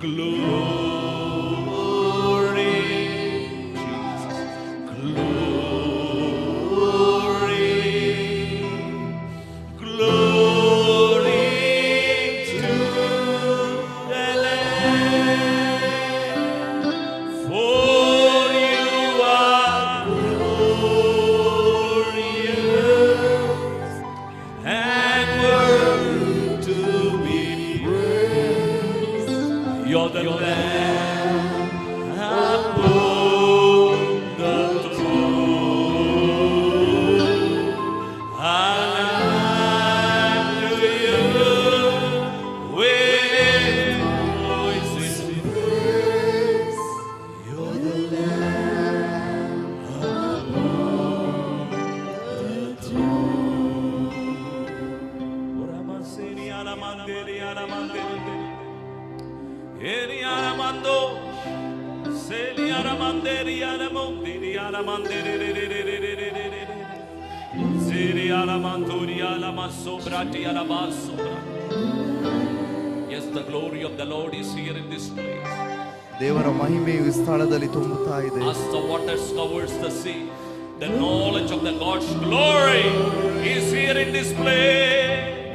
glory, Jesus, glory, glory to the Lamb, for you are glorious and worthy to be praised. You're the Lamb upon the throne, and unto you with voices in praise. You're the Lamb upon the throne. Oramaseni alamandeli alamandeli. Eri alamando, seli alamanderi alamondiri alamanderi. Zeri alamanduri alamasobrati alamasobra. Yes, the glory of the Lord is here in this place. ದೇವರ ಮಹಿಮೆಯು ಈ ಸ್ಥಳದಲ್ಲಿ ತುಂಬುತ್ತಾ ಇದೆ. As the waters covers the sea, the knowledge of the God's glory is here in this place.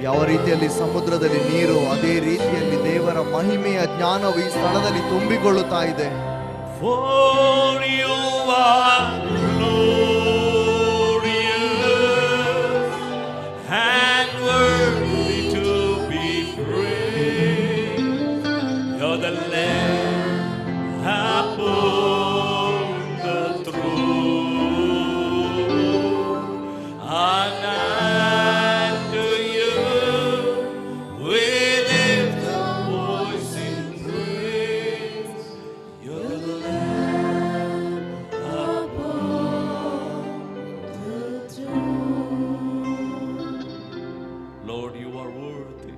ಯಾವ ರೀತಿಯಲ್ಲಿ ಸಮುದ್ರದಲ್ಲಿ ನೀರು, ಅದೇ ರೀತಿಯಲ್ಲಿ ದೇವರ ಮಹಿಮೆಯ ಜ್ಞಾನವು ಈ ಸ್ಥಳದಲ್ಲಿ ತುಂಬಿಕೊಳ್ಳುತ್ತಾ ಇದೆ. For you are glorious and worthy to be praised. You're the Lamb upon the throne, and unto you we lift our voice in praise. You're the Lamb upon the throne. Lord, you are worthy.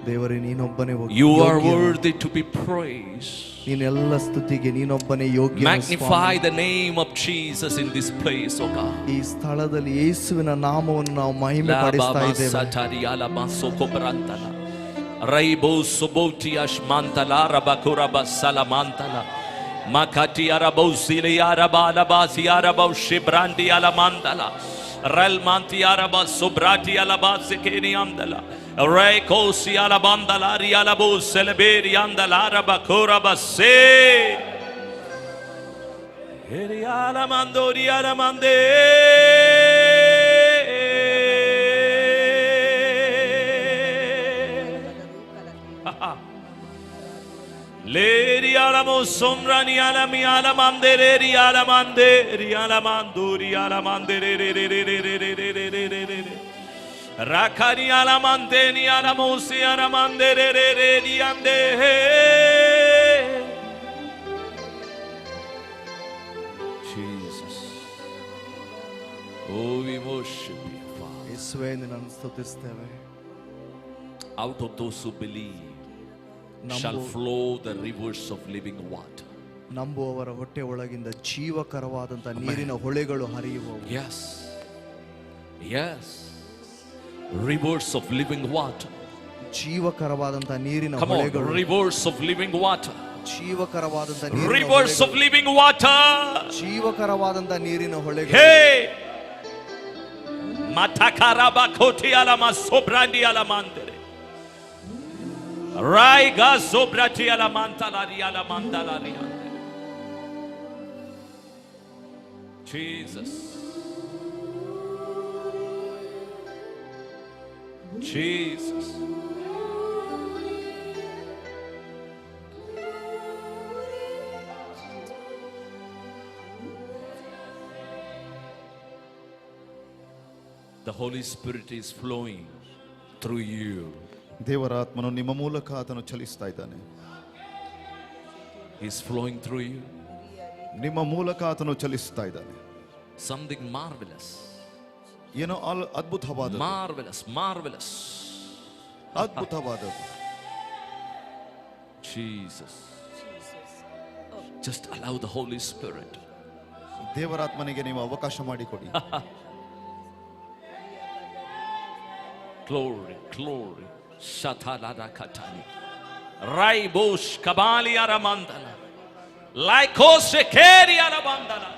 ದೇವರೇ, ನೀನೊಬ್ಬನೇ You are ಯೋಗ್ಯನು. worthy to be praised. ನೀನೆಲ್ಲ ಸ್ತುತಿಗೆ ನೀನೊಬ್ಬನೇ ಯೋಗ್ಯ. Magnify the name of Jesus in this place, oh God. ಈ ಸ್ಥಳದಲ್ಲಿ ಯೇಸುವಿನ ನಾಮವನ್ನು ನಾವು ಮಹಿಮೆ ಪಡಿಸ್ತಾ ಇದ್ದೇವೆ. Raibo soboti ashmantala rabakuraba salamantala makati arabo sili araba alabasi arabo shibrandi alamandala relmanti araba sobrati alabasi keni andala reikosi alabandala rialabo celeberi andala rabakuraba se eri alamando rialamande. Leri alamo somrani alami alamande leri alamande ri alamanduri alamande re re re re re re re re re re re re rakani alamande ni alamosi alamande re re re di ande. Jesus, oh we worship you, Father. ಯೇಸುವೇ, ನಿನ್ನನ್ನು ಸ್ತುತಿಸ್ತೇವೆ. Out of those who believe shall ನಂಬು- flow the rivers of living water. ನಂಬುವವರ ಹೊಟ್ಟೆ ಒಳಗಿಂದ ಜೀವಕರವಾದಂತ ನೀರಿನ ಹೊಳೆಗಳು ಹರಿಯುವವು. Yes, yes, rivers of living water. ಜೀವಕರವಾದಂತ ನೀರಿನ Come on, ಹೊಳೆಗಳು. rivers of living water. ಜೀವಕರವಾದಂತ ನೀರಿನ Rivers of ಹೊಳೆಗಳು. living water. ಜೀವಕರವಾದಂತ ನೀರಿನ ಹೊಳೆಗಳು. Hey, matakaraba koti alama sobrandi alamandere. Raiga sobrati alamantala ri alamandala ri. Jesus, Jesus. The Holy Spirit is flowing through you. ದೇವರ ಆತ್ಮನು ನಿಮ್ಮ ಮೂಲಕ ಆತನು ಚಲಿಸ್ತಾ ಇದ್ದಾನೆ. He is flowing through you. ನಿಮ್ಮ ಮೂಲಕ ಆತನು ಚಲಿಸ್ತಾ ಇದ್ದಾನೆ. Something marvelous. ಏನೋ ಅದ್ಭುತವಾದ Marvelous, marvelous. ಅದ್ಭುತವಾದದ್ದು. Jesus. Just allow the Holy Spirit. ದೇವರಾತ್ಮನಿಗೆ ನೀವು ಅವಕಾಶ ಮಾಡಿಕೊಡಿ. Glory, glory. Shatalada katani. Raibosh kabali aramandala. Laikos keri arabandala.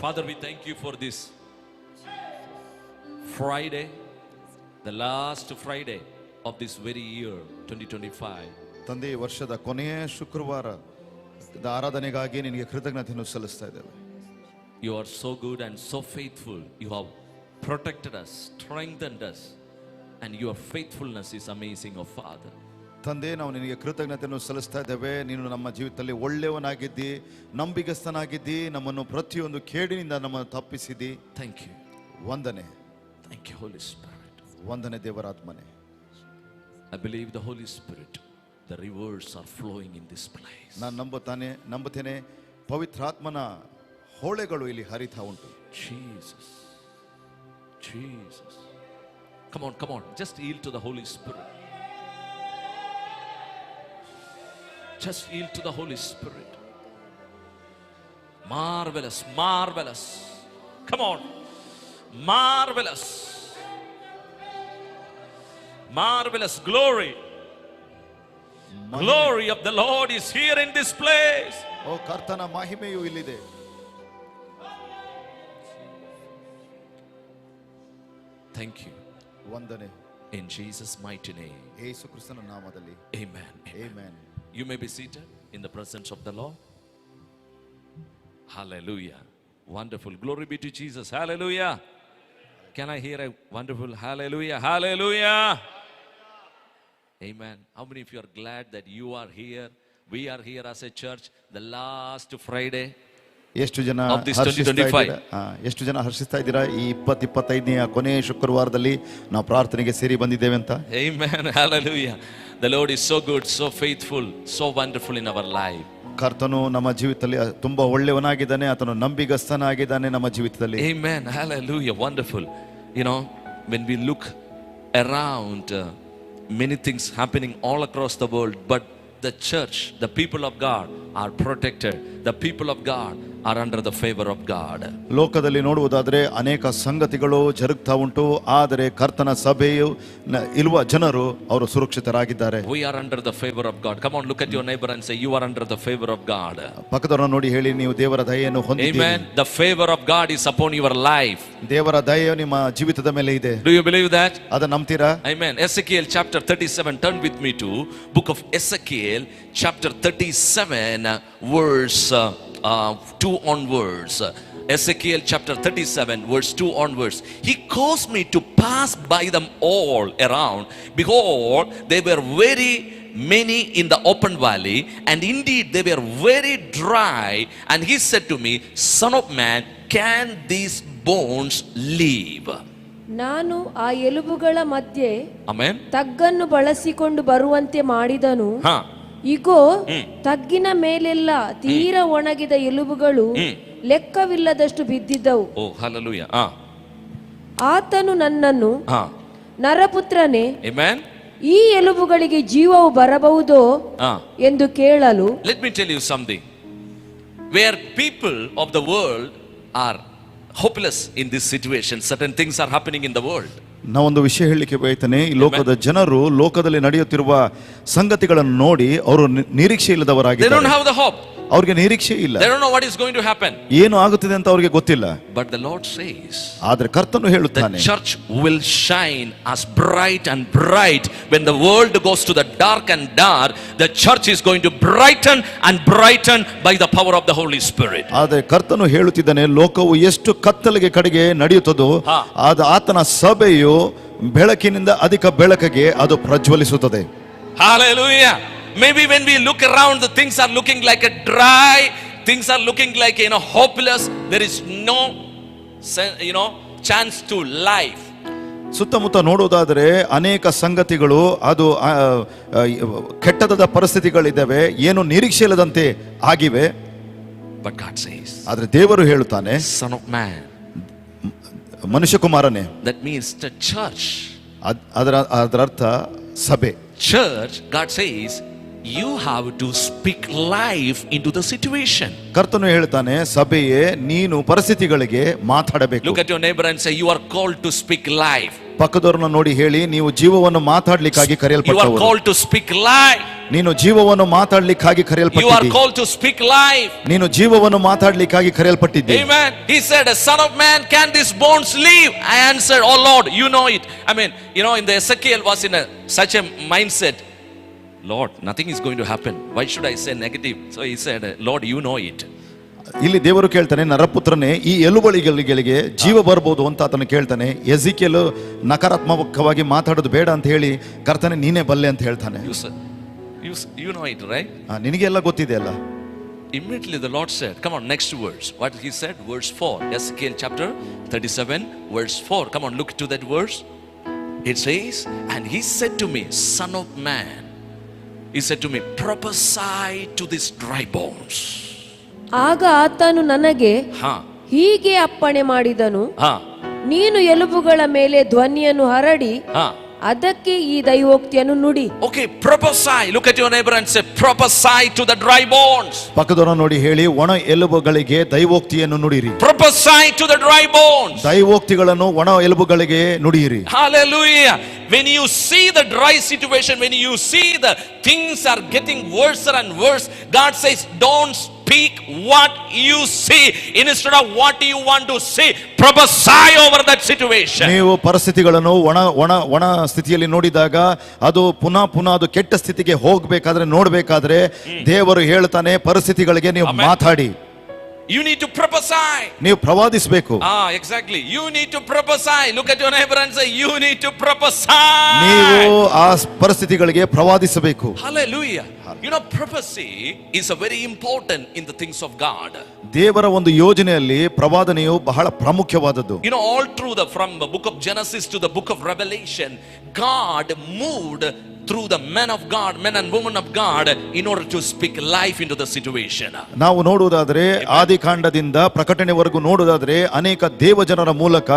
Father, we thank you for this Friday, the last Friday of this very year, 2025. ತಂದೆ, ಈ ವರ್ಷದ ಕೊನೆಯ ಶುಕ್ರವಾರ ಆರಾಧನೆಗಾಗಿ ನಿನಗೆ ಕೃತಜ್ಞತೆಯನ್ನು ಸಲ್ಲಿಸ್ತಾ ಇದ್ದೇವೆ. You are so good and so faithful. You have protected us, strengthened us, and your faithfulness is amazing, oh Father. ತಂದೆ, ನಾವು ನಿನಗೆ ಕೃತಜ್ಞತೆಯನ್ನು ಸಲ್ಲಿಸ್ತಾ ಇದ್ದೇವೆ. ನೀನು ನಮ್ಮ ಜೀವಿತದಲ್ಲಿ ಒಳ್ಳೆಯವನಾಗಿದ್ದಿ, ನಂಬಿಗಸ್ತನಾಗಿದ್ದಿ, ನಮ್ಮನ್ನು ಪ್ರತಿಯೊಂದು ಕೇಡಿನಿಂದ ನಮ್ಮನ್ನು ತಪ್ಪಿಸಿದಿ. Thank you. ವಂದನೆ. Thank you, Holy Spirit. ವಂದನೆ ದೇವರಾತ್ಮನೆ. I believe the Holy Spirit, the rivers are flowing in this place. ನಾನು ನಂಬುತ್ತೇನೆ ಪವಿತ್ರಾತ್ಮನ ಹೊಳೆಗಳು ಇಲ್ಲಿ ಹರಿತಾ ಉಂಟು. Jesus. Jesus. Come on. Just yield to the Holy Spirit. Just yield to the Holy Spirit. Marvelous. Come on. Marvelous glory. Glory of the Lord is here in this place. ಓ, ಕರ್ತನ ಮಹಿಮೆಯು ಇಲ್ಲಿದೆ. Thank you. ವಂದನೆ. In Jesus' mighty name. ಯೇಸು ಕ್ರಿಸ್ತನ ನಾಮದಲ್ಲಿ. Amen. Amen. You may be seated in the presence of the Lord. Hallelujah. Wonderful. Glory be to Jesus. Hallelujah. Can I hear a wonderful hallelujah? Hallelujah. Amen. How many of you are glad that you are here? We are here as a church the last Friday ಎಷ್ಟು ಜನ of this 2025. ಎಷ್ಟು ಜನ ಹರ್ಷಿಸ್ತಾ ಇದ್ದೀರಾ? ಈ 20-25ನೇ ಕೊನೆಯ ಶುಕ್ರವಾರದಲ್ಲಿ ನಾವು ಪ್ರಾರ್ಥನೆಗೆ ಸೇರಿ ಬಂದಿದ್ದೇವೆ ಅಂತ. Amen. Hallelujah. The Lord is so good, so faithful, so wonderful in our life. ಕರ್ತನು ನಮ್ಮ ಜೀವಿತದಲ್ಲಿ ತುಂಬಾ ಒಳ್ಳೆಯವನಾಗಿದ್ದಾನೆ, ಆತನು ನಂಬಿಗಸ್ತನಾಗಿದ್ದಾನೆ ನಮ್ಮ ಜೀವಿತದಲ್ಲಿ. Amen. Hallelujah. Wonderful. You know, when we look around, many things happening all across the world, but the church, the people of God are protected. The people of God are under the favor of God. ಲೋಕದಲ್ಲಿ ನೋಡುವುದಾದರೆ ಅನೇಕ ಸಂಗತಿಗಳು ಜರುಗ್ತಾ ಉಂಟು, ಆದರೆ ಕರ್ತನ ಸಭೆಯು ಇರುವ ಜನರು ಅವರು ಸುರಕ್ಷಿತರಾಗಿದ್ದಾರೆ. We are under the favor of God. Come on, look at your neighbor and say, you are under the favor of God. ಪಕ್ಕದವರನ್ನು ನೋಡಿ ಹೇಳಿ, ನೀವು ದೇವರ ದಯೆಯನ್ನು ಹೊಂದಿದ್ದೀರಿ. Amen. The favor of God is upon your life. ದೇವರ ದಯೆಯು ನಿಮ್ಮ ಜೀವಿತದ ಮೇಲೆ ಇದೆ. Do you believe that? ಅದನ್ನು ನಂಬ್ತೀರಾ? Amen. Ezekiel chapter 37. Turn with me to book of Ezekiel chapter 37 verse 2 onwards. Ezekiel chapter 37 verse 2 onwards. He caused me to pass by them all around. Behold, they were very many in the open valley, and indeed they were very dry. And he said to me, Son of man, can these bones live? ನಾನು ಆ ಎಲುಬುಗಳ ಮಧ್ಯೆ Amen. ತಗ್ಗನ್ನು ಬಳಸಿಕೊಂಡು ಬರುವಂತೆ ಮಾಡಿದನು. ಇಗೋ, ತಗ್ಗಿನ ಮೇಲೆಲ್ಲ ತೀರ ಒಣಗಿದ ಎಲುಬುಗಳು ಲೆಕ್ಕವಿಲ್ಲದಷ್ಟು ಬಿದ್ದಿದ್ದವು. ಓ ಹಲ್ಲೆಲೂಯಾ. ಆತನು ನನ್ನನ್ನು, ನರಪುತ್ರನೇ, Amen. ಈ ಎಲುಬುಗಳಿಗೆ ಜೀವವು ಬರಬಹುದೋ ಎಂದು ಕೇಳಲು, Let me tell you something. Where people of the world are hopeless in this situation, certain things are happening in the world. ನಾವೊಂದು ವಿಷಯ ಹೇಳಲಿಕ್ಕೆ ಬಯಸ್ತೇನೆ. ಈ ಲೋಕದ ಜನರು ಲೋಕದಲ್ಲಿ ನಡೆಯುತ್ತಿರುವ ಸಂಗತಿಗಳನ್ನು ನೋಡಿ ಅವರು ನಿರೀಕ್ಷೆ ಇಲ್ಲದವರಾಗಿದ್ದಾರೆ. They don't have the hope. ಅವ್ರಿಗೆ ನಿರೀಕ್ಷೆ ಇಲ್ಲ. They don't know what is going to happen. ಏನು ಆಗುತ್ತದೆ ಅಂತ ಅವ್ರಿಗೆ ಗೊತ್ತಿಲ್ಲ. But the Lord says, ಆದರೆ ಕರ್ತನು ಹೇಳುತ್ತಾನೆ, the church will shine as bright and bright. When the world goes to the dark and dark, the church is going to brighten and brighten by the power of the Holy Spirit. ಆದರೆ ಕರ್ತನು ಹೇಳುತ್ತಿದ್ದಾನೆ, ಲೋಕವು ಎಷ್ಟು ಕತ್ತಲೆಗೆ ಕಡೆಗೆ ನಡೆಯುತ್ತದೋ ಆತನ ಸಭೆಯು ಬೆಳಕಿನಿಂದ ಅಧಿಕ ಬೆಳಕಿಗೆ ಅದು ಪ್ರಜ್ವಲಿಸುತ್ತದೆ. Hallelujah. Maybe when we look around, the things are looking like a dry, things are looking like, hopeless. There is no, chance to life. ಸುತ್ತಮುತ್ತ ನೋಡುವುದಾದರೆ ಅನೇಕ ಸಂಗತಿಗಳು ಅದು ಕೆಟ್ಟದಾದ ಪರಿಸ್ಥಿತಿಗಳಿದ್ದಾವೆ, ಏನು ನಿರೀಕ್ಷೆ ಇಲ್ಲದಂತೆ ಆಗಿವೆ. But God says, ಆದರೆ ದೇವರು ಹೇಳುತ್ತಾನೆ, Son of man, ಮನುಷ್ಯ ಕುಮಾರನೇ. That means the church. ಅದರ ಅರ್ಥ ಸಭೆ. Church, God says, you have to speak life into the situation. ಕರ್ತನು ಹೇಳ್ತಾನೆ, ಸಭೆಯೇ ನೀನು ಪರಿಸ್ಥಿತಿಗಳಿಗೆ ಮಾತಾಡಬೇಕು. Look at your neighbor and say, you are called to speak life. ಪಕ್ಕದವರನ್ನ ನೋಡಿ ಹೇಳಿ, ನೀವು ಜೀವವನ್ನು ಮಾತಾಡ್ಲಿಕ್ಕಾಗಿ You are ಕರೆಯಲ್ಪಟ್ಟವರು. called to speak life. ನೀನು ಜೀವವನ್ನು ಮಾತಾಡ್ಲಿಕ್ಕಾಗಿ You are ಕರೆಯಲ್ಪಟ್ಟಿದ್ದೀ. called to speak life. ನೀನು ಜೀವವನ್ನು ಮಾತಾಡ್ಲಿಕ್ಕಾಗಿ ಕರೆಯಲ್ಪಟ್ಟಿದ್ದೀ. Amen. He said, Son of man, can these bones live? I answered, oh Lord, you know it. I mean, in the Ezekiel was in such a mindset. Lord, nothing is going to happen. Why should I say negative? So he said, Lord, you know it. ಇಲ್ಲಿ ದೇವರು ಕೇಳ್ತಾನೆ, ನರಪುತ್ರನೇ, ಈ ಎಲುಬುಗಳಿಗೆ ಜೀವ ಬರ್ಬೋದು ಅಂತ ಆತನು ಕೇಳ್ತಾನೆ. ಎಜಿಕೇಲು ನಕಾರಾತ್ಮಕವಾಗಿ ಮಾತಾಡೋದು ಬೇಡ ಅಂತ ಹೇಳಿ, ಕರ್ತನೆ ನೀನೇ ಬಲ್ಲೆ ಅಂತ ಹೇಳ್ತಾನೆ. You know it, right? ನಿನಗೆ ಎಲ್ಲ ಗೊತ್ತಿದೆ ಅಲ್ಲ. Immediately the Lord said, come on, next words. What he said, verse 4. Ezekiel chapter 37, verse 4. Come on, look to that verse. It says, and he said to me, Son of man, he said to me, prophesy to these dry bones. ಆಗ ಆತನು ನನಗೆ ಹೀಗೆ ಅಪ್ಪಣೆ ಮಾಡಿದನು, ನೀನು ಎಲುಬುಗಳ ಮೇಲೆ ಧ್ವನಿಯನ್ನು ಹರಡಿ ಅದಕ್ಕೆ ಈ ದೈವೋಕ್ತಿಯನ್ನು ನುಡಿ. Okay, prophesy. Look at your neighbor and say, prophesy to the dry bones. ಪಕ್ಕದವರನ್ನು ನೋಡಿ ಹೇಳಿ, ಒಣ ಎಲುಬುಗಳಿಗೆ ದೈವೋಕ್ತಿಯನ್ನು ನುಡಿರಿ. Prophesy to the dry bones. ದೈವೋಕ್ತಿಗಳನ್ನು ಒಣ ಎಲುಬುಗಳಿಗೆ ನುಡಿಯಿರಿ. Hallelujah. When you see the dry situation, when you see the things are getting worse and worse, God says, don't speak what you see. Instead of what you want to see, prophesy over that situation. ನೀವು ಪರಿಸ್ಥಿತಿಗಳನ್ನು ಒಣ ಸ್ಥಿತಿಯಲ್ಲಿ ನೋಡಿದಾಗ, ಅದು ಪುನಃ ಅದು ಕೆಟ್ಟ ಸ್ಥಿತಿಗೆ ಹೋಗಬೇಕಾದ್ರೆ ನೋಡಬೇಕಾದ್ರೆ ದೇವರು ಹೇಳ್ತಾನೆ, ಪರಿಸ್ಥಿತಿಗಳಿಗೆ ನೀವು ಮಾತಾಡಿ. You need to prophesy. ನೀವು ಪ್ರವಾದಿಸಬೇಕು. Exactly. You need to prophesy. Look at your neighbor and say, you need to prophesy. ನೀವು ಆ ಪರಿಸ್ಥಿತಿಗಳಿಗೆ ಪ್ರವಾದಿಸಬೇಕು. Hallelujah. Prophecy is a very important in the things of God. ದೇವರ ಒಂದು ಯೋಜನೆಯಲ್ಲಿ ಪ್ರವಾದನೆಯು ಬಹಳ ಪ್ರಾಮುಖ್ಯವಾದದ್ದು. All through from the book of Genesis to the book of Revelation, God moved through the men and women of God in order to speak life into the situation. ನಾವು ನೋಡುವುದಾದರೆ ಆದಿಕಾಂಡದಿಂದ ಪ್ರಕಟಣೆವರೆಗೂ ನೋಡುವುದಾದರೆ ಅನೇಕ ದೇವಜನರ ಮೂಲಕ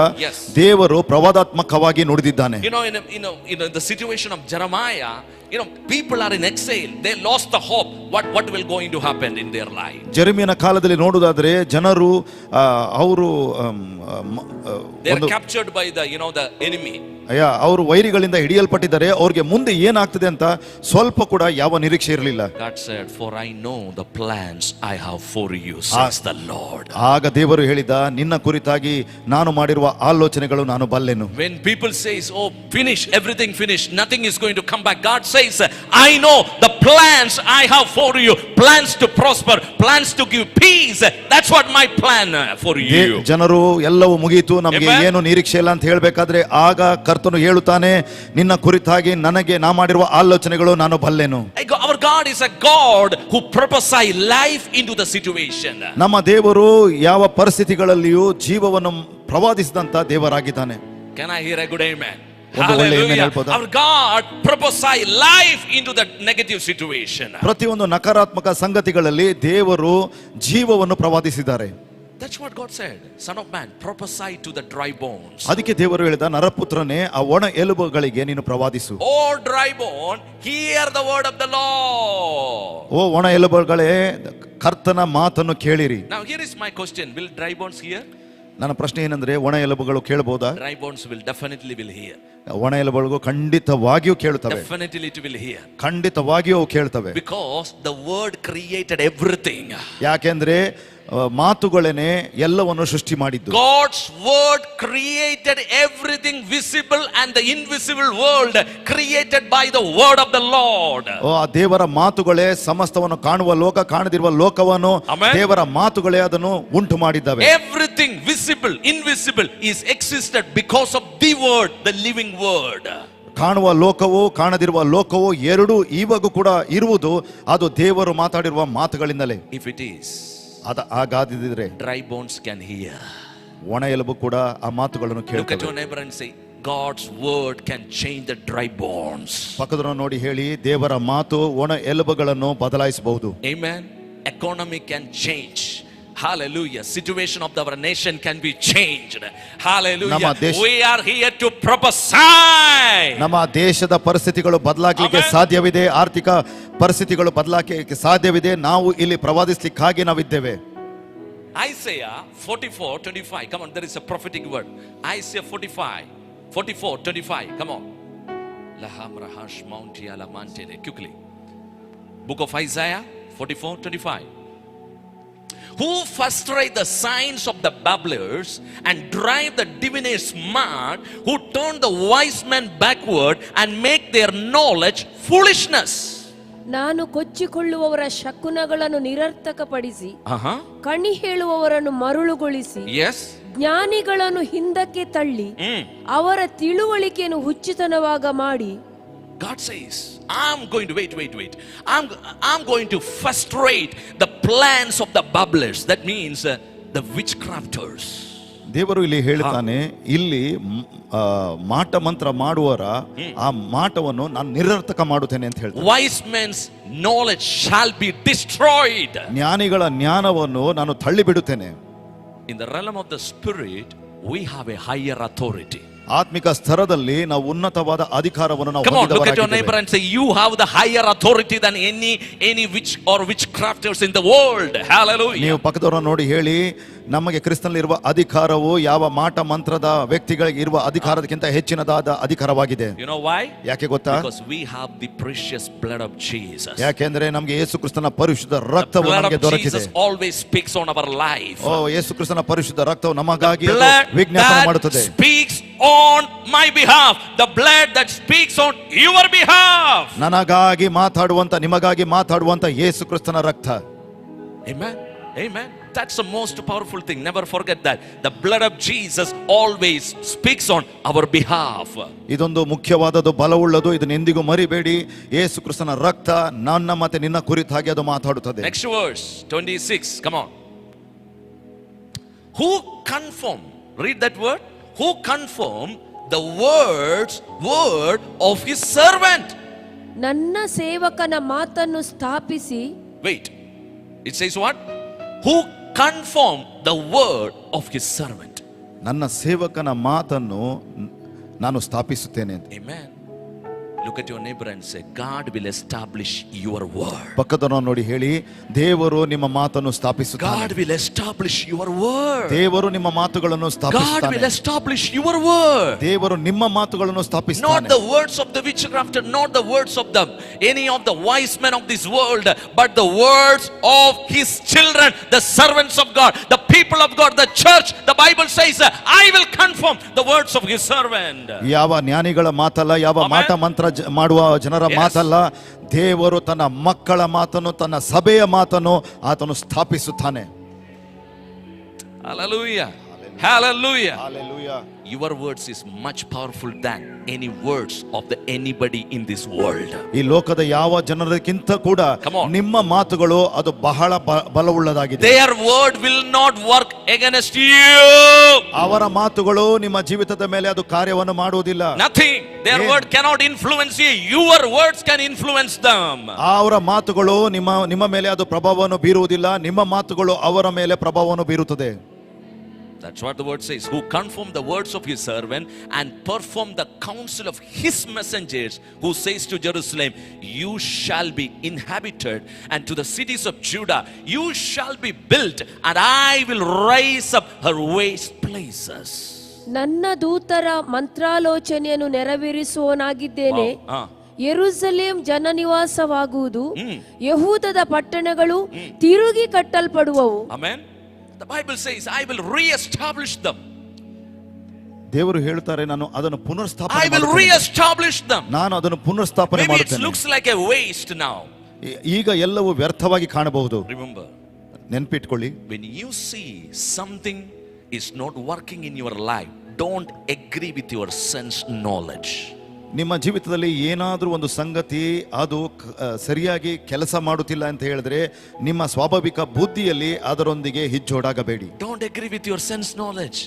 ದೇವರು ಪ್ರವಾದಾತ್ಮಕವಾಗಿ ನುಡಿದಿದ್ದಾನೆ. In the situation of Jeremiah, people are in exile. They lost the hope. What will going to happen in their life? ಜೆರೆಮಿಯನ ಕಾಲದಲ್ಲಿ ನೋಡುವುದಾದರೆ ಜನರು ಅವರು they are captured by the enemy. ಅವರು ವೈರಿಗಳಿಂದ ಹಿಡಿಯಲ್ಪಟ್ಟಿದ್ದಾರೆ. ಅವ್ರಿಗೆ ಮುಂದೆ ಏನಾಗ್ತದೆ ಅಂತ ಸ್ವಲ್ಪ ಕೂಡ ಯಾವ ನಿರೀಕ್ಷೆ ಇರಲಿಲ್ಲ. God said, for I know the plans I have for you, says the Lord. ಆಗ ದೇವರು ಹೇಳಿದ, ನಿನ್ನ ಕುರಿತಾಗಿ ನಾನು ಮಾಡಿರುವ ಆಲೋಚನೆಗಳು ನಾನು ಬಲ್ಲೆನು. When people says, oh, finish, everything finished, nothing is going to come back, God says, I know the plans I have for you, plans to prosper, plans to give peace. That's what my plan for you. ಜನರು ಎಲ್ಲವೂ ಮುಗಿಯಿತು, ನಮಗೆ ಏನು ನಿರೀಕ್ಷೆ ಇಲ್ಲ ಅಂತ ಹೇಳಬೇಕಾದ್ರೆ ಆಗ ಕರ್ತನು ಹೇಳುತ್ತಾನೆ, ನಿನ್ನ ಕುರಿತಾಗಿ ನನಗೆ ನಾ ಮಾಡಿರುವ ಆಲೋಚನೆಗಳು ನಾನು ಬಲ್ಲೆನು. Our God is a God who prophesy life into the situation. ನಮ್ಮ ದೇವರು ಯಾವ ಪರಿಸ್ಥಿತಿಗಳಲ್ಲಿಯೂ ಜೀವವನ್ನು ಪ್ರವಾದಿಸಿದಂತ ದೇವರಾಗಿದ್ದಾನೆ. Can I hear a good amen? Hallelujah. Our God prophesy life into the negative situation. ಪ್ರತಿಯೊಂದು ನಕಾರಾತ್ಮಕ ಸಂಗತಿಗಳಲ್ಲಿ ದೇವರು ಜೀವವನ್ನು ಪ್ರವಾದಿಸಿದ್ದಾರೆ. That's what God said. Son of man, prophesy to the dry bones. ಅದಕ್ಕೆ ದೇವರು ಹೇಳಿದ, ನರಪುತ್ರನೇ, ಆ ಒಣ ಎಲುಬುಗಳಿಗೆ ನೀನು ಪ್ರವಾದಿಸು. Oh dry bone, hear the word of the Lord. ಓ ಒಣ ಎಲುಬುಗಳೇ, ಕರ್ತನ ಮಾತನ್ನು ಕೇಳಿರಿ. Now here is my question, will dry bones hear? ನನ್ನ ಪ್ರಶ್ನೆ ಏನಂದ್ರೆ, ಒಣ ಎಲುಬುಗಳು ಕೇಳಬಹುದಾ? Dry bones will definitely hear. ಒಣ ಎಲುಬುಗಳು ಖಂಡಿತವಾಗಿಯೂ ಕೇಳುತ್ತವೆ. Definitely it will hear. ಖಂಡಿತವಾಗಿಯೂ ಕೇಳುತ್ತವೆ. Because the word created everything. ಯಾಕೆಂದ್ರೆ ಮಾತುಗಳೇನೆ ಎಲ್ಲವನ್ನು ಸೃಷ್ಟಿ ಮಾಡಿದ್ದು. God's word created everything visible and the invisible world created by the word of the Lord. ಆ ದೇವರ ಮಾತುಗಳೇ ಸಮಸ್ತವನ್ನು ಕಾಣುವ ಲೋಕ, ಕಾಣದಿರುವ ಲೋಕವನ್ನು ದೇವರ ಮಾತುಗಳೇ ಅದನ್ನು ಉಂಟು ಮಾಡಿದ್ದಾವೆ. Everything visible, invisible is existed because of the word, the living word. ಕಾಣುವ ಲೋಕವು ಕಾಣದಿರುವ ಲೋಕವು ಎರಡೂ ಇವಾಗೂ ಕೂಡ ಇರುವುದು ಅದು ದೇವರು ಮಾತಾಡಿರುವ ಮಾತುಗಳಿಂದಲೇ. If it is, ಹಾಗಾದಿದ್ರೆ dry bones can hear. ಒಣ ಎಲುಬು ಕೂಡ ಆ ಮಾತುಗಳನ್ನು ಕೇಳುತ್ತವೆ. Look at your neighbor and say, God's word can change the dry bones. ಪಕ್ಕದವರನ್ನು ನೋಡಿ ಹೇಳಿ, ದೇವರ ಮಾತು ಒಣ ಎಲುಬುಗಳನ್ನು ಬದಲಾಯಿಸಬಹುದು. Amen. Economy can change. Hallelujah. Situation of our nation can be changed. Hallelujah. ನಮ್ಮ ದೇಶ- We are here to prophesy. ನಮ್ಮ ದೇಶದ ಪರಿಸ್ಥಿತಿಗಳು ಬದಲಾಗಲಿಕ್ಕೆ Amen. ಸಾಧ್ಯವಿದೆ, ಆರ್ಥಿಕ ಪರಿಸ್ಥಿತಿಗಳು ಬದಲಾಗಲಿಕ್ಕೆ ಸಾಧ್ಯವಿದೆ. ನಾವು ಇಲ್ಲಿ ಪ್ರವಾದಿಸಲಿಕ್ಕಾಗಿ ನಾವಿದ್ದೇವೆ. Isaiah 44:25. Come on, there is a prophetic word. Isaiah 44:25. Come on. Laham rahash mountia la mantele. Quickly. Book of Isaiah 44:25. Who frustrate the signs of the babblers and drive the diviners mad, who turn the wise men backward and make their knowledge foolishness. ನಾನು ಕೊಚ್ಚಿಕೊಳ್ಳುವವರ ಶಕುನಗಳನ್ನು ನಿರರ್ಥಕಪಡಿಸಿ Uh-huh. ಕಣಿ ಹೇಳುವವರನ್ನು ಮರುಳುಗೊಳಿಸಿ Yes. ಜ್ಞಾನಿಗಳನ್ನು ಹಿಂದಕ್ಕೆ ತಳ್ಳಿ ಅವರ ತಿಳುವಳಿಕೆಯನ್ನು ಹುಚ್ಚುತನವಾಗ ಮಾಡಿ. God says, I'm going to wait. I'm going to frustrate the plans of the babblers. That means the witchcrafters. ದೇವರು ಇಲ್ಲಿ ಹೇಳ್ತಾನೆ, ಇಲ್ಲಿ ಮಾಟ ಮಂತ್ರ ಮಾಡುವರ ಆ ಮಾಟವನ್ನು ನಾನು ನಿರರ್ಥಕ ಮಾಡುತ್ತೇನೆ ಅಂತ ಹೇಳ್ತಾನೆ. Wise men's knowledge shall be destroyed. ಜ್ಞಾನಿಗಳ ಜ್ಞಾನವನ್ನು ನಾನು ತಳ್ಳಿಬಿಡುತ್ತೇನೆ. In the realm of the spirit, we have a higher authority. ಆತ್ಮಿಕ ಸ್ತರದಲ್ಲಿ ನಾವು ಉನ್ನತವಾದ ಅಧಿಕಾರವನ್ನು ನಾವು Come on, look at your neighbor ಹೊಂದಿದವರಾಗಿದ್ದೇವೆ. and say, you have the higher authority than any witch or witchcrafters in the world. Hallelujah. ನೀವು ಪಕ್ಕದವರನ್ನು ನೋಡಿ ಹೇಳಿ, ನಮಗೆ ಕ್ರಿಸ್ತನಲ್ಲಿ ಇರುವ ಅಧಿಕಾರವು ಯಾವ ಮಾಟ ಮಂತ್ರದ ವ್ಯಕ್ತಿಗಳಿಗೆ ಇರುವ ಅಧಿಕಾರಕ್ಕಿಂತ ಹೆಚ್ಚಿನದಾದ ಅಧಿಕಾರವಾಗಿದೆ. You know why? ಯಾಕೆ ಗೊತ್ತಾ? Because we have the precious blood of Jesus. ಯಾಕೆಂದ್ರೆ ನಮಗೆ ಯೇಸು ಕ್ರಿಸ್ತನ ಪರಿಶುದ್ಧ ರಕ್ತವು Blood ನಮಗೆ of ದೊರಕಿದೆ. Jesus always speaks on our life. ಓ, ಯೇಸು ಕ್ರಿಸ್ತನ ಪರಿಶುದ್ಧ ರಕ್ತವು ನಮಗಾಗಿ ಅದು Blood ವಿಜ್ಞಾಪನೆ that ಮಾಡುತ್ತದೆ. speaks on my behalf, the blood that speaks on your behalf. ನನಗಾಗಿ ಮಾತಾಡುವಂತ, ನಿಮಗಾಗಿ ಮಾತಾಡುವಂತ ಯೇಸು ಕ್ರಿಸ್ತನ ರಕ್ತ. Amen. Amen. That's the most powerful thing. Never forget that. The blood of Jesus always speaks on our behalf. ಇದೊಂದು ಮುಖ್ಯವಾದದ್ದು, ಬಲವುಳ್ಳದು. ಇದನ್ನ ಎಂದಿಗೂ ಮರಿಬೇಡಿ. ಯೇಸು ಕ್ರಿಸ್ತನ ರಕ್ತ ನನ್ನ ಮತ್ತೆ ನಿನ್ನ ಕುರಿತಾಗಿ ಅದು ಮಾತಾಡುತ್ತದೆ. Next verse 26. Come on. Who confirm? Read that word. Who confirm the word of his servant? ನನ್ನ ಸೇವಕನ ಮಾತನ್ನು ಸ್ಥಾಪಿಸಿ. Wait. It says what? Who confirm the word of his servant? ನನ್ನ ಸೇವಕನ ಮಾತನ್ನು ನಾನು ಸ್ಥಾಪಿಸುತ್ತೇನೆ ಅಂತ. Amen. Look at your neighbor and say, God will establish your word. ಪಕ್ಕದವರನ್ನು ನೋಡಿ ಹೇಳಿ, ದೇವರು ನಿಮ್ಮ ಮಾತನ್ನು God ಸ್ಥಾಪಿಸುತ್ತಾನೆ. will establish your word. ದೇವರು ನಿಮ್ಮ ಮಾತುಗಳನ್ನು God ಸ್ಥಾಪಿಸುತ್ತಾನೆ. will establish your word. ದೇವರು ನಿಮ್ಮ ಮಾತುಗಳನ್ನು Not ಸ್ಥಾಪಿಸುತ್ತಾನೆ. the words of the witchcrafter, not the words of any of the wise men of this world, but the words of his children, the servants of God, the people of God, the church. The Bible says, I will confirm the words of his servant. ಯಾವ ಜ್ಞಾನಿಗಳ ಮಾತಲ್ಲ, ಯಾವ Amen. ಮಾಟ ಮಂತ್ರ ಮಾಡುವ ಜನರ Yes. ಮಾತಲ್ಲ. ದೇವರು ತನ್ನ ಮಕ್ಕಳ ಮಾತನ್ನು, ತನ್ನ ಸಭೆಯ ಮಾತನ್ನು ಆತನು ಸ್ಥಾಪಿಸುತ್ತಾನೆ. Hallelujah. Hallelujah. Hallelujah. Your words is much powerful than any words of anybody in this world. ಈ ಲೋಕದ ಯಾವ ಜನರಿಗಿಂತ ಕೂಡ Come on. ನಿಮ್ಮ ಮಾತುಗಳು ಅದು ಬಹಳ ಬಲವುಳ್ಳದಾಗಿದೆ. Their word will not work against you. ಅವರ ಮಾತುಗಳು ನಿಮ್ಮ ಜೀವಿತದ ಮೇಲೆ ಅದು ಕಾರ್ಯವನ್ನು ಮಾಡುವುದಿಲ್ಲ. Nothing. Their Yeah. word cannot influence you. Your words can influence them. ಅವರ ಮಾತುಗಳು ನಿಮ್ಮ ಮೇಲೆ ಅದು ಪ್ರಭಾವವನ್ನು ಬೀರುವುದಿಲ್ಲ. ನಿಮ್ಮ ಮಾತುಗಳು ಅವರ ಮೇಲೆ ಪ್ರಭಾವವನ್ನು ಬೀರುತ್ತದೆ. That's what the word says. Who confirm the words of his servant and perform the counsel of his messengers, who says to Jerusalem, you shall be inhabited, and to the cities of Judah, you shall be built, and I will raise up her waste places. ನನ್ನ ದೂತರ ಮಂತ್ರಾಲೋಚನೆಯನ್ನು ನೆರವೇರಿಸುವವನಾಗಿದ್ದೇನೆ. ಯೆರೂಸಲೇಮ್ ಜನನಿವಾಸವಾಗುವುದು, ಯಹೂದದ ಪಟ್ಟಣಗಳು ತಿರುಗಿ ಕಟ್ಟಲ್ಪಡುವವು. Amen. The Bible says, I will re-establish them. ದೇವರು ಹೇಳ್ತಾರೆ, ನಾನು ಅದನ್ನು I ಪುನರ್ಸ್ಥಾಪನೆ will ಮಾಡುತ್ತೇನೆ. re-establish them. ನಾನು ಅದನ್ನು ಪುನರ್ಸ್ಥಾಪನೆ Maybe it ಮಾಡುತ್ತೇನೆ. looks like a waste now. ಈಗ ಎಲ್ಲವೂ ವ್ಯರ್ಥವಾಗಿ ಕಾಣಬಹುದು. Remember, ನೆನ್ಪಿಟ್ಕೊಳ್ಳಿ, when you see something is not working in your life, don't agree with your sense knowledge. ನಿಮ್ಮ ಜೀವಿತದಲ್ಲಿ ಏನಾದರೂ ಒಂದು ಸಂಗತಿ ಅದು ಸರಿಯಾಗಿ ಕೆಲಸ ಮಾಡುತ್ತಿಲ್ಲ ಅಂತ ಹೇಳಿದ್ರೆ ನಿಮ್ಮ ಸ್ವಾಭಾವಿಕ ಬುದ್ಧಿಯಲ್ಲಿ ಅದರೊಂದಿಗೆ ಹಿಜ್ಜೋಡಾಗಬೇಡಿ. Don't agree with your sense knowledge.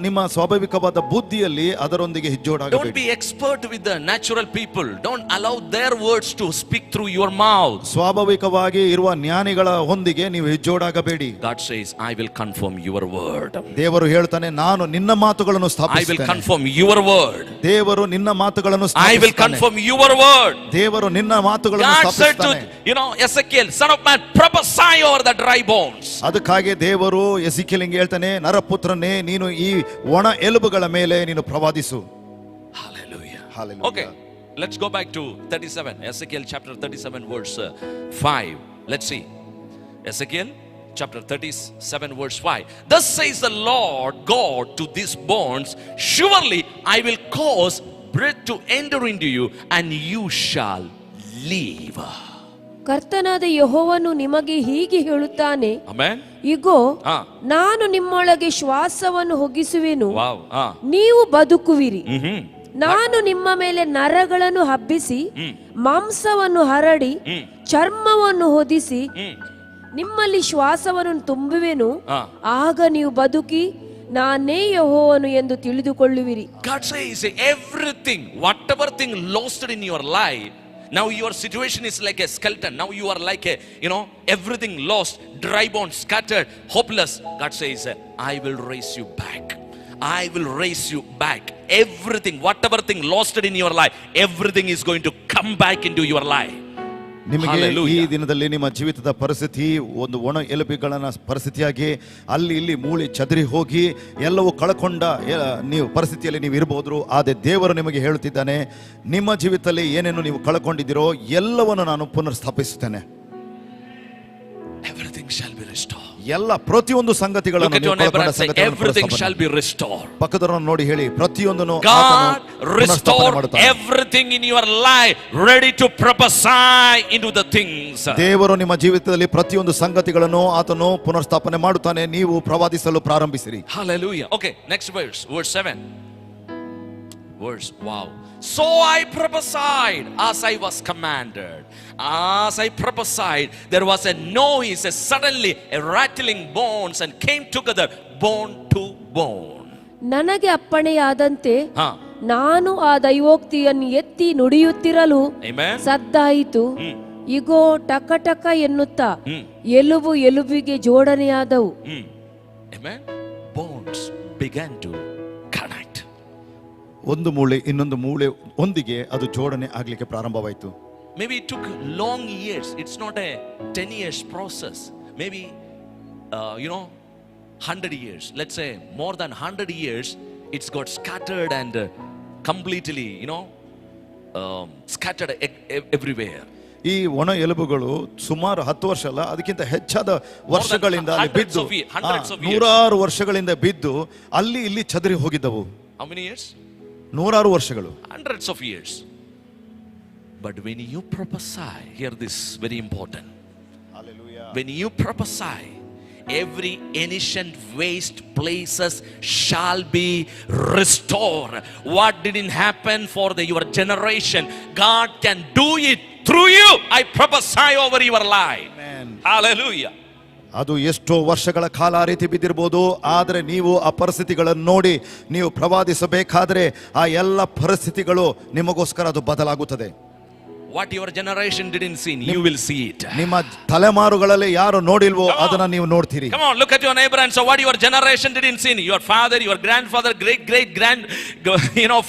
ನಿಮ್ಮ ಸ್ವಾಭಾವಿಕವಾದ ಬುದ್ಧಿಯಲ್ಲಿ ಅದರೊಂದಿಗೆ Don't ಹಿಜ್ಜೋಡಾಗಬೇಡಿ. be expert with the natural people. Don't allow their words to speak through your mouth. ಸ್ವಾಭಾವಿಕವಾಗಿ ಇರುವ ಜ್ಞಾನಿಗಳ ಹೊಂದಿಗೆ ನೀವು ಹಿಜ್ಜೋಡಾಗಬೇಡಿ. God says, I will confirm your word. ದೇವರು ಹೇಳ್ತಾನೆ, ನಾನು ನಿನ್ನ ಮಾತುಗಳನ್ನು I will ಸ್ಥಾಪಿಸುತ್ತೇನೆ. confirm your word. ದೇವರು ನಿನ್ನ ಮಾತುಗಳನ್ನು I will confirm your word. ದೇವರು ನಿನ್ನ ಮಾತುಗಳನ್ನು God said to, ಸ್ಥಾಪಿಸುತ್ತಾನೆ. Ezekiel, son of man, prophesy over the dry bones. ಅದಕ್ಕಾಗಿ ದೇವರು ಎಸೆಕಿಯೇಲನಿಗೆ ಹೇಳ್ತಾನೆ, ನರಪುತ್ರನೇ, ನೀನು ಈ ಒಣ ಎಲುಬುಗಳ ಮೇಲೆ ನೀನು ಪ್ರವಾದಿಸು. Hallelujah. Hallelujah. Okay, let's go back to 37. Ezekiel chapter 37 verse 5. Let's see. Ezekiel chapter 37 verse 5. Thus says the Lord God to these bones, surely I will cause breath to enter into you and you shall live. ಕರ್ತನಾದ ಯೆಹೋವನು ನಿಮಗೆ ಹೀಗೆ ಹೇಳುತ್ತಾನೆ, Amen. ಇಗೋ Ah. ನಾನು ನಿಮ್ಮೊಳಗೆ ಶ್ವಾಸವನ್ನು ಹೊಗಿಸುವೆನು, Wow. ನೀವು ಬದುಕುವಿರಿ. Mm-hmm. ನಾನು ನಿಮ್ಮ ಮೇಲೆ ನರಗಳನ್ನು ಹಬ್ಬಿಸಿ ಮಾಂಸವನ್ನು ಹರಡಿ ಚರ್ಮವನ್ನು ಹೊದಿಸಿ ನಿಮ್ಮಲ್ಲಿ ಶ್ವಾಸವನ್ನು ತುಂಬುವೆನು, ಆಗ ನೀವು ಬದುಕಿ ನಾನೇ ಯೆಹೋವನು ಎಂದು ತಿಳಿದುಕೊಳ್ಳುವಿರಿ. God says everything, whatever thing lost in your life, now your situation is like a skeleton. Now you are like a, everything lost, dry bones, scattered, hopeless. God says, I will raise you back. I will raise you back. Everything, whatever thing lost in your life, everything is going to come back into your life. ನಿಮಗೆ ಈ Hallelujah. ದಿನದಲ್ಲಿ ನಿಮ್ಮ ಜೀವಿತದ ಪರಿಸ್ಥಿತಿ ಒಂದು ಒಣ ಎಲುಬುಗಳ ಪರಿಸ್ಥಿತಿಯಾಗಿ ಅಲ್ಲಿ ಇಲ್ಲಿ ಮೂಳಿ ಚದರಿ ಹೋಗಿ ಎಲ್ಲವೂ ಕಳ್ಕೊಂಡ ನೀವು ಪರಿಸ್ಥಿತಿಯಲ್ಲಿ ನೀವು ಇರಬಹುದು. ಆದರೆ ದೇವರು ನಿಮಗೆ ಹೇಳುತ್ತಿದ್ದಾನೆ, ನಿಮ್ಮ ಜೀವಿತದಲ್ಲಿ ಏನೇನು ನೀವು ಕಳ್ಕೊಂಡಿದ್ದೀರೋ ಎಲ್ಲವನ್ನು ನಾನು ಪುನರ್ ಸ್ಥಾಪಿಸುತ್ತೇನೆ. Everything shall be restored. ಎಲ್ಲ ಪ್ರತಿಯೊಂದು Look ಸಂಗತಿಗಳನ್ನು at your ನೀವು neighbor ಕಳ್ಕೊಂಡ and say, ಸಂಗತಿಗಳನ್ನು everything ಪುನರ್ಸ್ಥಾಪನೆ. shall be restored. ಪಕ್ಕದವರನ್ನು ನೋಡಿ ಹೇಳಿ, ಪ್ರತಿಯೊಂದನ್ನು God ಪುನರ್ಸ್ಥಾಪನೆ restore ಮಾಡುತ್ತಾನೆ. everything in your life, ready to prophesy into the things. ದೇವರು ನಿಮ್ಮ ಜೀವಿತದಲ್ಲಿ ಪ್ರತಿಯೊಂದು ಸಂಗತಿಗಳನ್ನು ಆತನು ಪುನರ್ಸ್ಥಾಪನೆ ಮಾಡುತ್ತಾನೆ. ನೀವು ಪ್ರವಾದಿಸಲು ಪ್ರಾರಂಭಿಸಿರಿ. Hallelujah. Okay, next verse 7. Wow. So I prophesied as I was commanded. As I prophesied, there was a noise, suddenly a rattling bones and came together, bone to bone. ನನಗೆ ಅಪ್ಪಣೆಯಾದಂತೆ Huh. ನಾನು ಆ ದೈವೋಕ್ತಿಯನ್ನು ಎತ್ತಿ ನುಡಿಯುತ್ತಿರಲು Amen. ಸದ್ದಾಯಿತು. ಇಗೋ ಟಕ ಎನ್ನುತ್ತಾ ಎಲುಬು ಎಲುಬಿಗೆ ಜೋಡಣೆಯಾದವು. Amen. Bones began to connect. ಒಂದು ಮೂಳೆ ಇನ್ನೊಂದು ಮೂಳೆ ಒಂದಿಗೆ ಅದು ಜೋಡಣೆ ಆಗ್ಲಿಕ್ಕೆ ಪ್ರಾರಂಭವಾಯಿತು. Maybe it took long years. It's not a 10 years process. Maybe 100 years. Let's say more than 100 years. It's got scattered and completely scattered everywhere. ಈ ಒಣ ಎಲುಬುಗಳು ಸುಮಾರು 10 ವರ್ಷ ಅಲ್ಲ, ಅದಕ್ಕಿಂತ ಹೆಚ್ಚಾದ ವರ್ಷಗಳಿಂದ ಅಲ್ಲಿ ಬಿದ್ದು, ನೂರಾರು ವರ್ಷಗಳಿಂದ ಬಿದ್ದು ಅಲ್ಲಿ ಇಲ್ಲಿ ಚದರಿ ಹೋಗಿದ್ದವು. How many years? ನೂರಾರು ವರ್ಷಗಳು, Hundreds of years. But when you prophesy, hear this, very important. When you prophesy, every ancient waste places shall be restored. What didn't happen for your generation, God can do it through you. I prophesy over your life. Amen. Hallelujah. ಅದು ಎಷ್ಟೋ ವರ್ಷಗಳ ಕಾಲ ಆ ರೀತಿ ಬಿದ್ದಿರ್ಬೋದು, ಆದರೆ ನೀವು ಆ ಪರಿಸ್ಥಿತಿಗಳನ್ನು ನೋಡಿ ನೀವು ಪ್ರವಾದಿಸಬೇಕಾದ್ರೆ ಆ ಎಲ್ಲ ಪರಿಸ್ಥಿತಿಗಳು ನಿಮಗೋಸ್ಕರ ಅದು ಬದಲಾಗುತ್ತದೆ. What your generation didn't see, you will see it. ನಿಮ್ಮ ತಲೆಮಾರುಗಳಲ್ಲಿ ಯಾರು ನೋಡಿಲ್ವೋ ಅದನ್ನ ನೀವು ನೋಡ್ತೀರಿ. Come on, look at your neighbor and say, what your generation didn't see, your father, your grandfather, great grand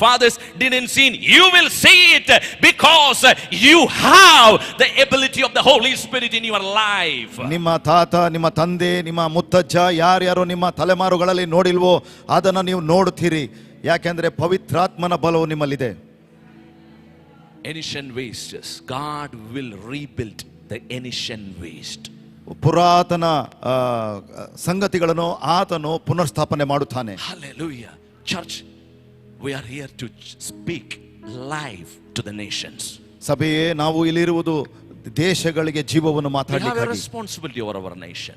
fathers didn't see, you will see it because you have the ability of the Holy Spirit in your life. ನಿಮ್ಮ ತಾತ, ನಿಮ್ಮ ತಂದೆ, ನಿಮ್ಮ ಮುತ್ತಜ್ಜ ಯಾರ್ಯಾರು ನಿಮ್ಮ ತಲೆಮಾರುಗಳಲ್ಲಿ ನೋಡಿಲ್ವೋ ಅದನ್ನ ನೀವು ನೋಡ್ತೀರಿ. ಯಾಕೆಂದ್ರೆ ಪವಿತ್ರಾತ್ಮನ ಬಲವು ನಿಮ್ಮಲ್ಲಿದೆ. Ancient wastes, God will rebuild the ancient waste. ಪುರಾತನ ಸಂಗತಿಗಳನ್ನು ಆತನು ಪುನರ್ಸ್ಥಾಪನೆ ಮಾಡುತ್ತಾನೆ. Hallelujah. Church, we are here to speak life to the nations. ಸಭೆಯೇ, ನಾವು ಇಲ್ಲಿರುವುದು ದೇಶಗಳಿಗೆ ಜೀವವನ್ನು We have a ಮಾತಾಡಲಿಕ್ಕಾಗಿ. responsibility over our nation.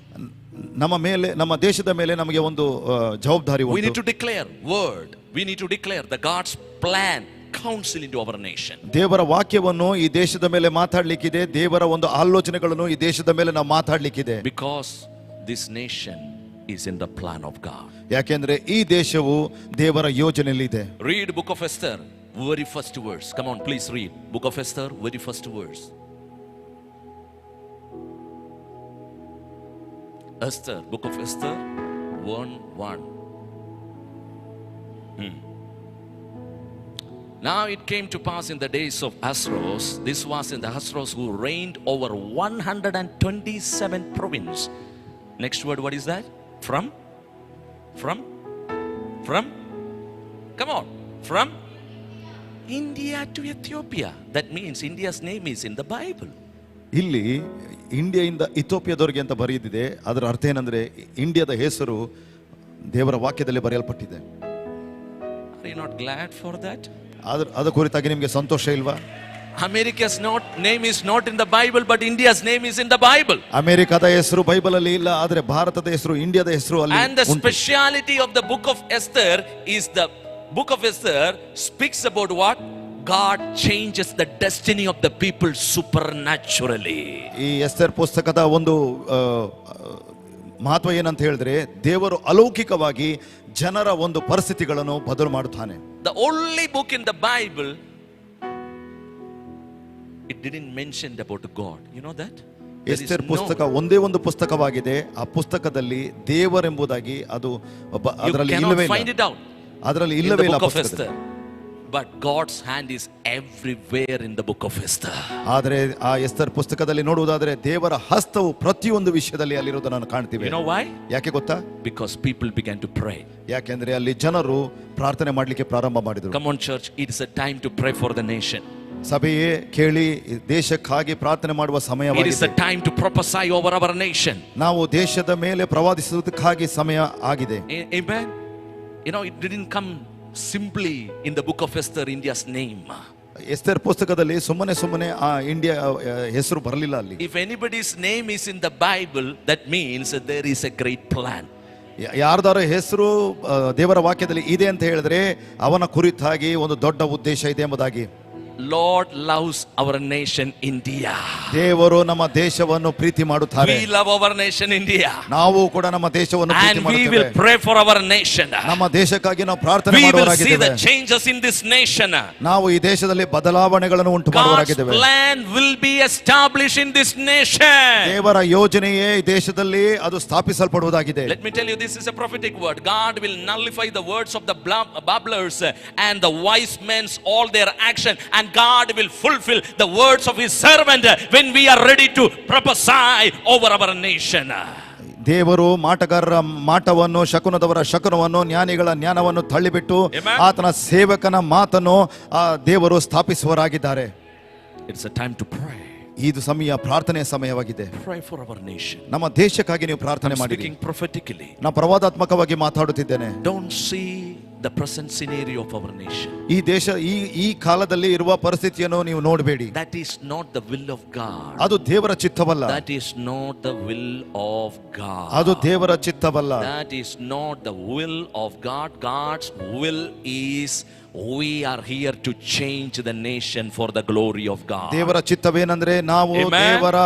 ನಮ್ಮ ಮೇಲೆ, ನಮ್ಮ ದೇಶದ ಮೇಲೆ ನಮಗೆ ಒಂದು ಜವಾಬ್ದಾರಿ We need ಉಂಟು. to declare word. We need to declare the God's plan counsel into our nation. ದೇವರ ವಾಕ್ಯವನ್ನು ಈ ದೇಶದ ಮೇಲೆ ಮಾತಾಡ್ಲಿಕ್ಕಿದೆ. ದೇವರ ಒಂದು ಆಲೋಚನೆಗಳನ್ನು ಈ ದೇಶದ ಮೇಲೆ ನಾವು ಮಾತಾಡ್ಲಿಕ್ಕಿದೆ. Because this nation is in the plan of God. ಯಾಕೆಂದ್ರೆ ಈ ದೇಶವು ದೇವರ ಯೋಜನೆಯಲ್ಲಿದೆ. Read book of Esther, very first verse. Come on, please read book of Esther, very first verse. Esther, book of Esther 1:1. Now it came to pass in the days of Ahasuerus, this was in the Ahasuerus who reigned over 127 province. Next word, what is that? From? Come on, from India to Ethiopia. That means India's name is in the Bible. ಇಲ್ಲಿ ಇಂಡಿಯಾದಿಂದ ಇಥೋಪಿಯಾದವರೆಗೆ ಅಂತ ಬರೆದಿದೆ. ಅದರ ಅರ್ಥ ಏನಂದ್ರೆ ಇಂಡಿಯಾದ ಹೆಸರು ದೇವರ ವಾಕ್ಯದಲ್ಲಿ ಬರೆಯಲ್ಪಟ್ಟಿದೆ. Are you not glad for that? ಅದ ಕುರಿತಾಗಿ ನಿಮಗೆ ಸಂತೋಷ ಇಲ್ವಾ? America's name is not in the Bible, but India's name is in the Bible. ಅಮೆರಿಕದ ಹೆಸರು ಬೈಬಲ್ ಅಲ್ಲಿ ಇಲ್ಲ, ಆದ್ರೆ ಭಾರತದ ಹೆಸರು, ಇಂಡಿಯಾದ ಹೆಸರು ಅಲ್ಲಿ And the speciality of the book of Esther is the book of Esther speaks about what? God changes the destiny of the people supernaturally. ಈ ಎಸ್ತರ್ ಪುಸ್ತಕದ ಒಂದು ಮಹತ್ವ ಏನಂತ ಹೇಳಿದ್ರೆ, ದೇವರು ಅಲೌಕಿಕವಾಗಿ ಜನರ ಒಂದು ಪರಿಸ್ಥಿತಿಗಳನ್ನು ಬದಲು ಮಾಡುತ್ತಾನೆ. The only book in the Bible it didn't mention about God. You know that? Esther ಪುಸ್ತಕ ಒಂದೇ ಒಂದು ಪುಸ್ತಕವಾಗಿದೆ. ಆ ಪುಸ್ತಕದಲ್ಲಿ ದೇವರೆಂಬುದಾಗಿ ಅದು ಅದರಲ್ಲಿ ಇಲ್ಲವೇ ಇಲ್ಲ. ಅದರಲ್ಲಿ ಇಲ್ಲವೇ ಇಲ್ಲ ಪುಸ್ತಕದಲ್ಲಿ. But God's hand is everywhere in the book of Esther. ಆದರೆ ಆ ಎಸ್ತರ್ ಪುಸ್ತಕದಲ್ಲಿ ನೋಡುವುದಾದರೆ ದೇವರ ಹಸ್ತವು ಪ್ರತಿಯೊಂದು ವಿಷಯದಲ್ಲಿ ಅಲ್ಲಿರುವುದನ್ನು ಕಾಣ್ತೀವಿ. You know why? ಯಾಕೆ ಗೊತ್ತಾ? Because people began to pray. ಯಾಕೆಂದ್ರೆ ಅಲ್ಲಿ ಜನರು ಪ್ರಾರ್ಥನೆ ಮಾಡಲಿಕ್ಕೆ ಪ್ರಾರಂಭ ಮಾಡಿದರು. Come on church, it is a time to pray for the nation. ಸಭೆಯೇ ಕೇಳಿ, ದೇಶಕ್ಕಾಗಿ ಪ್ರಾರ್ಥನೆ ಮಾಡುವ ಸಮಯವಾಗಿದೆ. It is a time to prophesy over our nation. ನಾವು ದೇಶದ ಮೇಲೆ ಪ್ರವಾದಿಸುವುದಕ್ಕಾಗಿ ಸಮಯ ಆಗಿದೆ. Amen. You know, it didn't come simply in the book of Esther India's name. Esther ಪುಸ್ತಕದಲ್ಲಿ ಸುಮ್ಮನೆ ಆ ಇಂಡಿಯಾ ಹೆಸರು ಬರಲಿಲ್ಲ ಅಲ್ಲಿ. If anybody's name is in the Bible, that means that there is a great plan. ಯಾರ್ದಾರ ಹೆಸರು ದೇವರ ವಾಕ್ಯದಲ್ಲಿ ಇದೆ ಅಂತ ಹೇಳಿದ್ರೆ ಅವನ ಕುರಿತಾಗಿ ಒಂದು ದೊಡ್ಡ ಉದ್ದೇಶ ಇದೆ ಎಂಬುದಾಗಿ. Lord loves our nation India. ದೇವರು ನಮ್ಮ ದೇಶವನ್ನು ಪ್ರೀತಿ ಮಾಡುತ್ತಾರೆ. We love our nation India. ನಾವು ಕೂಡ ನಮ್ಮ ದೇಶವನ್ನು ಪ್ರೀತಿ And we ಮಾಡುತ್ತೇವೆ. will pray for our nation. ನಮ್ಮ ದೇಶಕ್ಕಾಗಿ ನಾವು ಪ್ರಾರ್ಥನೆ We will see ಮಾಡುವವರಾಗಿದ್ದೇವೆ. the changes in this nation. ನಾವು ಈ ದೇಶದಲ್ಲಿ ಬದಲಾವಣೆಗಳನ್ನು ಉಂಟು God's ಮಾಡುವವರಾಗಿದ್ದೇವೆ. plan will be established in this nation. ದೇವರ ಯೋಜನೆಯೇ ಈ ದೇಶದಲ್ಲಿ ಅದು ಸ್ಥಾಪಿಸಲ್ಪಡುವುದಾಗಿದೆ. Let me tell you, this is a prophetic word. God will nullify the words of the babblers and the wise men's all their action, and God will fulfill the words of his servant when we are ready to prophesy over our nation. ದೇವರು ಮಾಟಗಾರರ ಮಾಟವನ್ನು, ಶಕುನದವರ ಶಕುನವನ್ನು, ಜ್ಞಾನಿಗಳ ಜ್ಞಾನವನ್ನು ತಳ್ಳಿಬಿಟ್ಟು ಆತನ ಸೇವಕನ ಮಾತನ್ನು ದೇವರು ಸ್ಥಾಪಿಸುವರಾಗಿದ್ದಾರೆ. It's a time to pray. ಇದು ಸಮಯ ಪ್ರಾರ್ಥನೆಯ ಸಮಯವಾಗಿದೆ. Pray for our nation. ನಮ್ಮ ದೇಶಕ್ಕಾಗಿ ನೀವು ಪ್ರಾರ್ಥನೆ ಮಾಡಿ. Speaking prophetically. ನಾನು ಪ್ರವಾದಾತ್ಮಕವಾಗಿ ಮಾತಾಡುತ್ತಿದ್ದೇನೆ. Don't see the present scenario of our nation. ಈ ದೇಶ ಈ ಕಾಲದಲ್ಲಿ ಇರುವ ಪರಿಸ್ಥಿತಿಯನ್ನು ನೀವು ನೋಡಬೇಡಿ. That is not the will of God. ಅದು ದೇವರ ಚಿತ್ತವಲ್ಲ. That is not the will of God. ಅದು ದೇವರ ಚಿತ್ತವಲ್ಲ. That is not the will of God. God's will is we are here to change the nation for the glory of God. ದೇವರ ಚಿತ್ತವೇನೆಂದರೆ ನಾವು ದೇವರ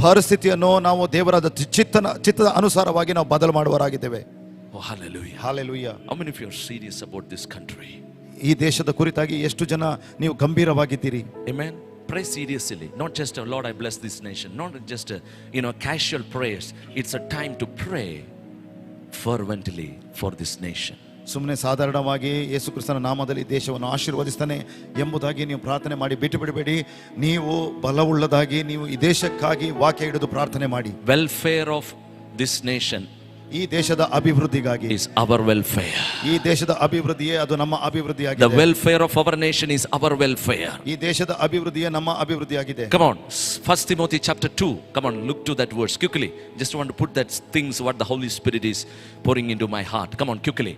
ಪರಿಸ್ಥಿತಿಯನ್ನು ನಾವು ದೇವರ ಚಿತ್ತದ ಅನುಸಾರವಾಗಿ ನಾವು ಬದಲು ಮಾಡುವರಾಗಿದ್ದೇವೆ. Oh, hallelujah. Hallelujah. How many of you are serious about this country? ಈ ದೇಶದ ಕುರಿತಾಗಿ ಎಷ್ಟು ಜನ ನೀವು ಗಂಭೀರವಾಗಿದ್ದೀರಿ? Amen. Pray seriously, not just Lord I bless this nation, not just casual prayers. It's a time to pray fervently for this nation. ಸುಮ್ಮನೆ ಸಾಧಾರಣವಾಗಿ ಯೇಸು ಕ್ರಿಸ್ತನ ನಾಮದಲ್ಲಿ ದೇಶವನ್ನು ಆಶೀರ್ವದಿಸ್ತಾನೆ ಎಂಬುದಾಗಿ ನೀವು ಪ್ರಾರ್ಥನೆ ಮಾಡಿ ಬಿಟ್ಟು ಬಿಡಬೇಡಿ. ನೀವು ಬಲವುಳ್ಳದಾಗಿ ನೀವು ಈ ದೇಶಕ್ಕಾಗಿ ವಾಕ್ಯ ಹಿಡಿದು ಪ್ರಾರ್ಥನೆ ಮಾಡಿ. Welfare of this nation ಈ ದೇಶದ ಅಭಿವೃದ್ಧಿಗಾಗಿ is our welfare. ಈ ದೇಶದ ಅಭಿವೃದ್ಧಿಯೇ ಅದು ನಮ್ಮ ಅಭಿವೃದ್ಧಿಯಾಗಿದೆ. The welfare of our nation is our welfare. ಈ ದೇಶದ ಅಭಿವೃದ್ಧಿಯೇ ನಮ್ಮ ಅಭಿವೃದ್ಧಿಯಾಗಿದೆ. Come on, 1 Timothy chapter 2. Come on, look to that verse quickly. Just want to put that things what the Holy Spirit is pouring into my heart. Come on, quickly.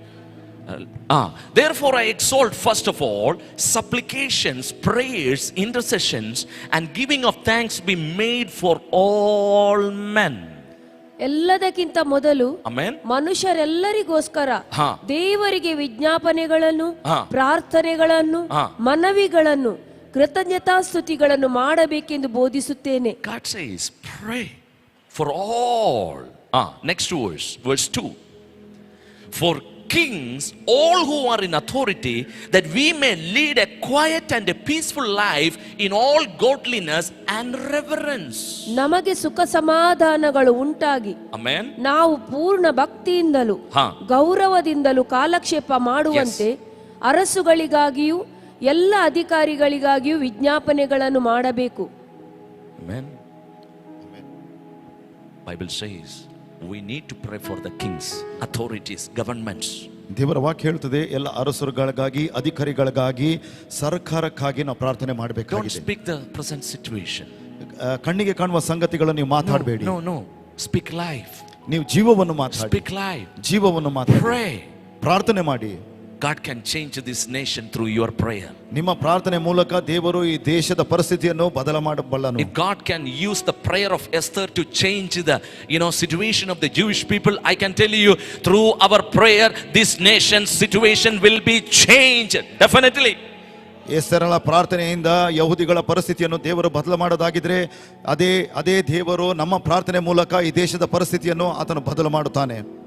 Therefore I exhort first of all supplications, prayers, intercessions and giving of thanks be made for all men. ಎಲ್ಲದಕ್ಕಿಂತ ಮೊದಲು Amen. ಮನುಷ್ಯರೆಲ್ಲರಿಗೋಸ್ಕರ ಹಾ. ದೇವರಿಗೆ ವಿಜ್ಞಾಪನೆಗಳನ್ನು, ಹಾ. ಪ್ರಾರ್ಥನೆಗಳನ್ನು, ಹಾ. ಮನವಿಗಳನ್ನು, ಕೃತಜ್ಞತಾಸ್ತುತಿಗಳನ್ನು ಮಾಡಬೇಕೆಂದು ಬೋಧಿಸುತ್ತೇನೆ. God says, pray for all. Next verse 2. For kings, all who are in authority, that we may lead a quiet and a peaceful life in all godliness and reverence. ನಮಗೆ ಸುಖ ಸಮಾಧಾನಗಳು ಉಂಟಾಗಿ Amen. ನಾವು ಪೂರ್ಣ ಭಕ್ತಿಯಿಂದಲೂ ಹಾ. ಗೌರವದಿಂದಲೂ ಕಾಲಕ್ಷೇಪ ಮಾಡುವಂತೆ ಅರಸುಗಳಿಗಾಗಿಯೂ ಎಲ್ಲ ಅಧಿಕಾರಿಗಳಿಗಾಗಿಯೂ ವಿಜ್ಞಾಪನೆಗಳನ್ನು ಮಾಡಬೇಕು. Amen. Bible says we need to pray for the kings, authorities, governments. ದೇವರ ವಾಕ್ಯ ಹೇಳ್ತದೆ ಎಲ್ಲ ಅರಸರುಗಳಿಗಾಗಿ, ಅಧಿಕಾರಿಗಳಿಗಾಗಿ, ಸರ್ಕಾರಕ್ಕಾಗಿ ನಾವು ಪ್ರಾರ್ಥನೆ Don't ಮಾಡಬೇಕಾಗಿದೆ. speak the present situation. ಕಣ್ಣಿಗೆ ಕಾಣುವ ಸಂಗತಿಗಳನ್ನು ನೀವು ಮಾತಾಡಬೇಡಿ. No. Speak life. ನೀವು ಜೀವವನ್ನು ಮಾತಾಡಿ. Speak life. ಜೀವವನ್ನು ಮಾತಾಡಿ. Pray. ಪ್ರಾರ್ಥನೆ ಮಾಡಿ. God can change this nation through your prayer. ನಿಮ್ಮ ಪ್ರಾರ್ಥನೆ ಮೂಲಕ ದೇವರು ಈ ದೇಶದ ಪರಿಸ್ಥಿತಿಯನ್ನು ಬದಲ ಮಾಡಬಲ್ಲನು. If God can use the prayer of Esther to change the situation of the Jewish people, I can tell you through our prayer this nation's situation will be changed definitely. ಎಸ್ತರಳ ಪ್ರಾರ್ಥನೆಯಿಂದ ಯಹೂದಿಗಳ ಪರಿಸ್ಥಿತಿಯನ್ನು ದೇವರು ಬದಲ ಮಾಡೋದಾಗಿದ್ರೆ ಅದೇ ದೇವರು ನಮ್ಮ ಪ್ರಾರ್ಥನೆ ಮೂಲಕ ಈ ದೇಶದ ಪರಿಸ್ಥಿತಿಯನ್ನು ಆತನು ಬದಲು ಮಾಡುತ್ತಾನೆ.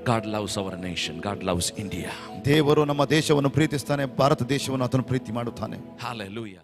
God loves our nation. God loves India. ದೇವರು ನಮ್ಮ ದೇಶವನ್ನು ಪ್ರೀತಿಸ್ತಾನೆ, ಭಾರತ ದೇಶವನ್ನು ಆತನು ಪ್ರೀತಿ ಮಾಡುತ್ತಾನೆ. Hallelujah.